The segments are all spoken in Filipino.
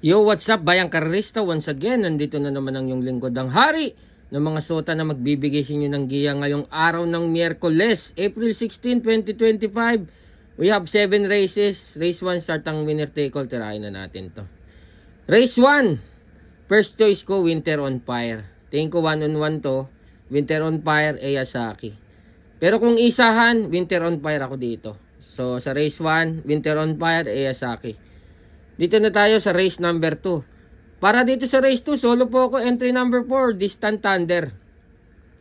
Yo, what's up, bayang karista? Once again, nandito na naman ang yung lingkod ng hari ng mga sota na magbibigay sa inyo ng giya ngayong araw ng Miyerkules, April 16, 2025. We have 7 races. Race 1, start ang winner take all. Tirahin na natin to. Race 1, first choice ko, Winter on Fire. Tingin ko 1-on-1 to. Winter on Fire, Eyasaki. Pero kung isahan, Winter on Fire ako dito. So, sa race 1, Winter on Fire, Eyasaki. Dito na tayo sa race number 2. Para dito sa race 2, solo po ako. Entry number 4, Distant Thunder.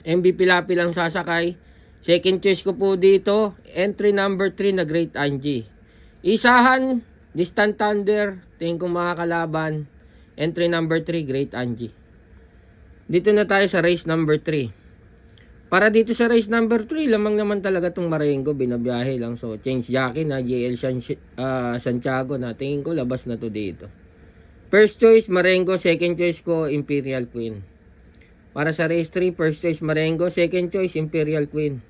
MVP Lapi lang sasakay. Second choice ko po dito, entry number 3 na Great Angie. Isahan, Distant Thunder. Tingin kong makakalaban. Entry number 3, Great Angie. Dito na tayo sa race number 3. Para dito sa race number 3, lamang naman talaga itong Marengo, binabiyahe lang. So, change jockey na JL Santiago na. Tingin ko, labas na to dito. First choice, Marengo. Second choice ko, Imperial Queen. Para sa race 3, first choice, Marengo. Second choice, Imperial Queen.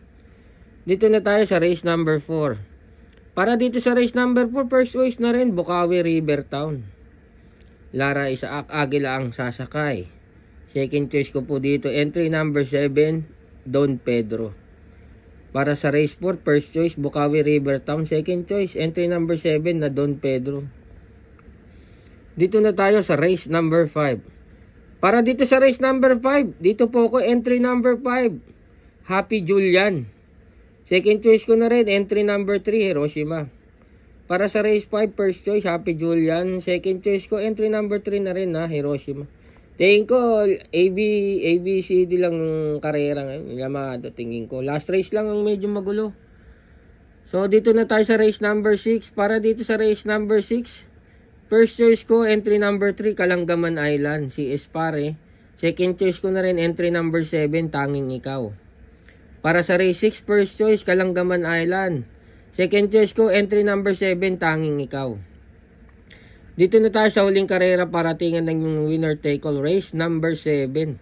Dito na tayo sa race number 4. Para dito sa race number 4, first choice na rin, Bukawi River Town. Lara Isaac Aguila ang sasakay. Second choice ko po dito, entry number 7, Don Pedro. Para sa race 4, first choice, Bukawi River Town. Second choice, entry number 7 na Don Pedro. Dito na tayo sa race number 5. Para dito sa race number 5, dito po ako, entry number 5, Happy Julian. Second choice ko na rin, entry number 3, Hiroshima. Para sa race 5, first choice, Happy Julian. Second choice ko, entry number 3 na rin na Hiroshima. Tingin ko, ABCD lang karera ngayon. Yamado, tingin ko. Last race lang ang medyo magulo. So, dito na tayo sa race number 6. Para dito sa race number 6, first choice ko, entry number 3, Kalanggaman Island, si Espare. Second choice ko na rin, entry number 7, Tanging Ikaw. Para sa race 6, first choice, Kalanggaman Island. Second choice ko, entry number 7, Tanging Ikaw. Dito na tayo sa huling karera para tingnan ng winner take all, race number 7.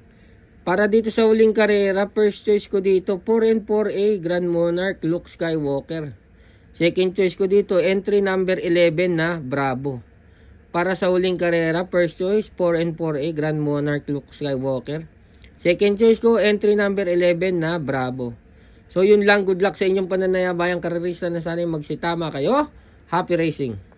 Para dito sa huling karera, first choice ko dito, 4-4A, Grand Monarch, Luke Skywalker. Second choice ko dito, entry number 11 na Bravo. Para sa huling karera, first choice, 4-4A, Grand Monarch, Luke Skywalker. Second choice ko, entry number 11 na Bravo. So yun lang, good luck sa inyong pananayabayang karerista na sana magsitama kayo. Happy racing!